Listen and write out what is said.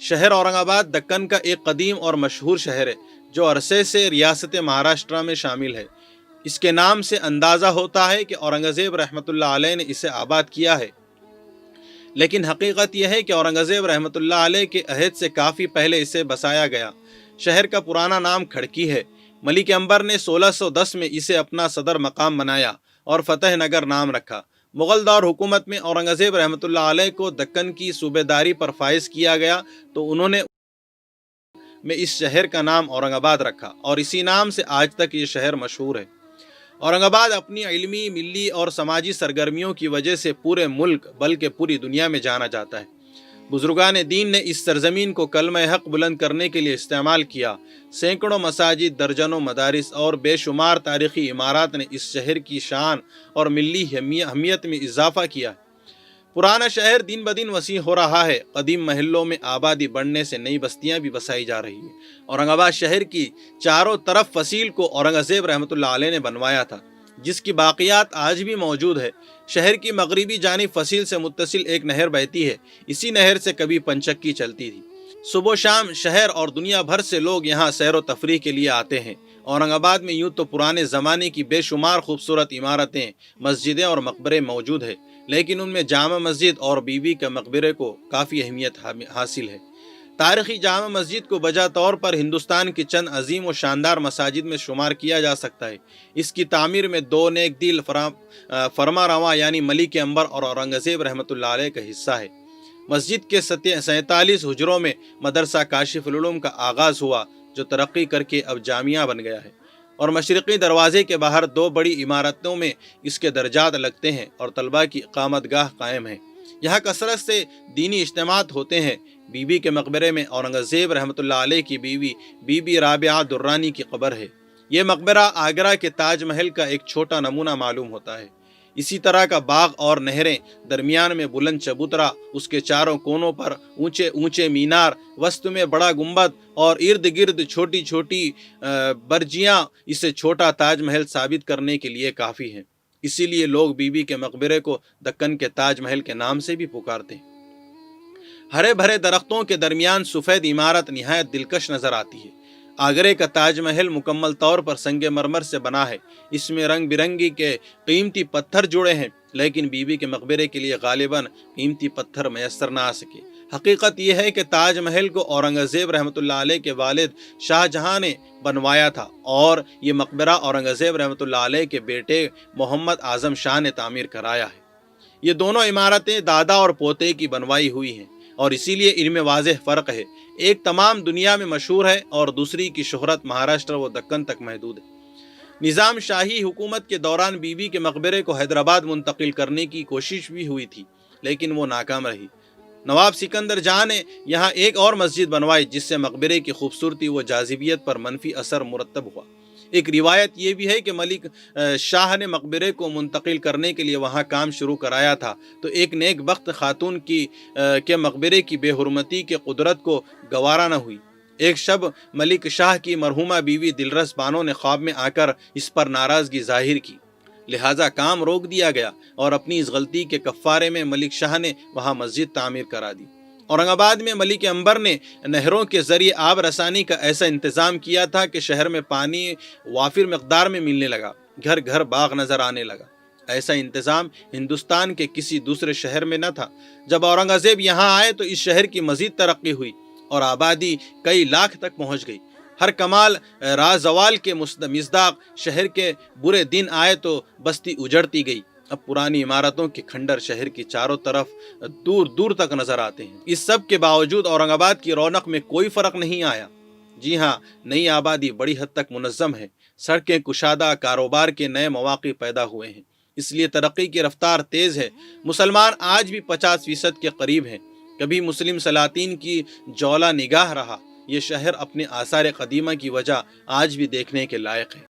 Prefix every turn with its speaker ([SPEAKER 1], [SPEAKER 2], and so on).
[SPEAKER 1] شہر اورنگ آباد دکن کا ایک قدیم اور مشہور شہر ہے جو عرصے سے ریاست مہاراشٹرا میں شامل ہے۔ اس کے نام سے اندازہ ہوتا ہے کہ اورنگزیب رحمۃ اللہ علیہ نے اسے آباد کیا ہے، لیکن حقیقت یہ ہے کہ اورنگزیب رحمۃ اللہ علیہ کے عہد سے کافی پہلے اسے بسایا گیا۔ شہر کا پرانا نام کھڑکی ہے۔ ملک امبر نے 1610 میں اسے اپنا صدر مقام بنایا اور فتح نگر نام رکھا۔ مغل دور حکومت میں اورنگزیب رحمۃ اللہ علیہ کو دکن کی صوبے داری پر فائز کیا گیا تو انہوں نے میں اس شہر کا نام اورنگ آباد رکھا اور اسی نام سے آج تک یہ شہر مشہور ہے۔ اورنگ آباد اپنی علمی، ملی اور سماجی سرگرمیوں کی وجہ سے پورے ملک بلکہ پوری دنیا میں جانا جاتا ہے۔ بزرگان دین نے اس سرزمین کو کلمہ حق بلند کرنے کے لیے استعمال کیا۔ سینکڑوں مساجد، درجنوں مدارس اور بے شمار تاریخی عمارات نے اس شہر کی شان اور ملی اہمیت میں اضافہ کیا۔ پرانا شہر دن بدن وسیع ہو رہا ہے۔ قدیم محلوں میں آبادی بڑھنے سے نئی بستیاں بھی بسائی جا رہی ہیں۔ اورنگ آباد شہر کی چاروں طرف فصیل کو اورنگزیب رحمۃ اللہ علیہ نے بنوایا تھا، جس کی باقیات آج بھی موجود ہے۔ شہر کی مغربی جانب فصیل سے متصل ایک نہر بہتی ہے۔ اسی نہر سے کبھی پنچکی چلتی تھی۔ صبح و شام شہر اور دنیا بھر سے لوگ یہاں سیر و تفریح کے لیے آتے ہیں۔ اورنگ آباد میں یوں تو پرانے زمانے کی بے شمار خوبصورت عمارتیں، مسجدیں اور مقبرے موجود ہیں، لیکن ان میں جامع مسجد اور بی بی کے مقبرے کو کافی اہمیت حاصل ہے۔ تاریخی جامع مسجد کو بجا طور پر ہندوستان کی چند عظیم و شاندار مساجد میں شمار کیا جا سکتا ہے۔ اس کی تعمیر میں دو نیک دل فرما رواں یعنی ملک امبر اور اورنگزیب رحمۃ اللہ علیہ کا حصہ ہے۔ مسجد کے 47 حجروں میں مدرسہ کاشف العلوم کا آغاز ہوا، جو ترقی کر کے اب جامعہ بن گیا ہے، اور مشرقی دروازے کے باہر دو بڑی عمارتوں میں اس کے درجات لگتے ہیں اور طلباء کی اقامت گاہ قائم ہے۔ یہاں کثرت سے دینی اجتماعات ہوتے ہیں۔ بی بی کے مقبرے میں اورنگزیب رحمۃ اللہ علیہ کی بیوی بی بی رابعہ درانی کی قبر ہے۔ یہ مقبرہ آگرہ کے تاج محل کا ایک چھوٹا نمونہ معلوم ہوتا ہے۔ اسی طرح کا باغ اور نہریں، درمیان میں بلند چبوترا، اس کے چاروں کونوں پر اونچے اونچے مینار، وسط میں بڑا گنبد اور ارد گرد چھوٹی چھوٹی برجیاں اسے چھوٹا تاج محل ثابت کرنے کے لیے کافی ہیں۔ اسی لیے لوگ بی بی کے مقبرے کو دکن کے تاج محل کے نام سے بھی پکارتے ہیں۔ ہرے بھرے درختوں کے درمیان سفید عمارت نہایت دلکش نظر آتی ہے۔ آگرے کا تاج محل مکمل طور پر سنگ مرمر سے بنا ہے۔ اس میں رنگ برنگی کے قیمتی پتھر جڑے ہیں، لیکن بی بی کے مقبرے کے لیے غالباً قیمتی پتھر میسر نہ آ سکے۔ حقیقت یہ ہے کہ تاج محل کو اورنگزیب رحمۃ اللہ علیہ کے والد شاہ جہاں نے بنوایا تھا اور یہ مقبرہ اورنگزیب رحمۃ اللہ علیہ کے بیٹے محمد اعظم شاہ نے تعمیر کرایا ہے۔ یہ دونوں عمارتیں دادا اور پوتے کی بنوائی ہوئی ہیں اور اسی لیے ان میں واضح فرق ہے۔ ایک تمام دنیا میں مشہور ہے اور دوسری کی شہرت مہاراشٹر و دکن تک محدود ہے۔ نظام شاہی حکومت کے دوران بی بی کے مقبرے کو حیدرآباد منتقل کرنے کی کوشش بھی ہوئی تھی، لیکن وہ ناکام رہی۔ نواب سکندر جہاں نے یہاں ایک اور مسجد بنوائی، جس سے مقبرے کی خوبصورتی و جاذبیت پر منفی اثر مرتب ہوا۔ ایک روایت یہ بھی ہے کہ ملک شاہ نے مقبرے کو منتقل کرنے کے لیے وہاں کام شروع کرایا تھا تو ایک نیک بخت خاتون کے مقبرے کی بے حرمتی کے قدرت کو گوارا نہ ہوئی۔ ایک شب ملک شاہ کی مرحومہ بیوی دلرس بانو نے خواب میں آ کر اس پر ناراضگی ظاہر کی، لہٰذا کام روک دیا گیا اور اپنی اس غلطی کے کفارے میں ملک شاہ نے وہاں مسجد تعمیر کرا دی۔ اورنگ آباد میں ملک امبر نے نہروں کے ذریعے آب رسانی کا ایسا انتظام کیا تھا کہ شہر میں پانی وافر مقدار میں ملنے لگا، گھر گھر باغ نظر آنے لگا۔ ایسا انتظام ہندوستان کے کسی دوسرے شہر میں نہ تھا۔ جب اورنگزیب یہاں آئے تو اس شہر کی مزید ترقی ہوئی اور آبادی کئی لاکھ تک پہنچ گئی۔ ہر کمال رازوال کے مصداق، شہر کے برے دن آئے تو بستی اجڑتی گئی۔ اب پرانی عمارتوں کے کھنڈر شہر کی چاروں طرف دور دور تک نظر آتے ہیں۔ اس سب کے باوجود اورنگ آباد کی رونق میں کوئی فرق نہیں آیا۔ جی ہاں، نئی آبادی بڑی حد تک منظم ہے، سڑکیں کشادہ، کاروبار کے نئے مواقع پیدا ہوئے ہیں، اس لیے ترقی کی رفتار تیز ہے۔ مسلمان آج بھی 50% کے قریب ہیں۔ کبھی مسلم سلاطین کی جولا نگاہ رہا۔ یہ شہر اپنے آثار قدیمہ کی وجہ آج بھی دیکھنے کے لائق ہے۔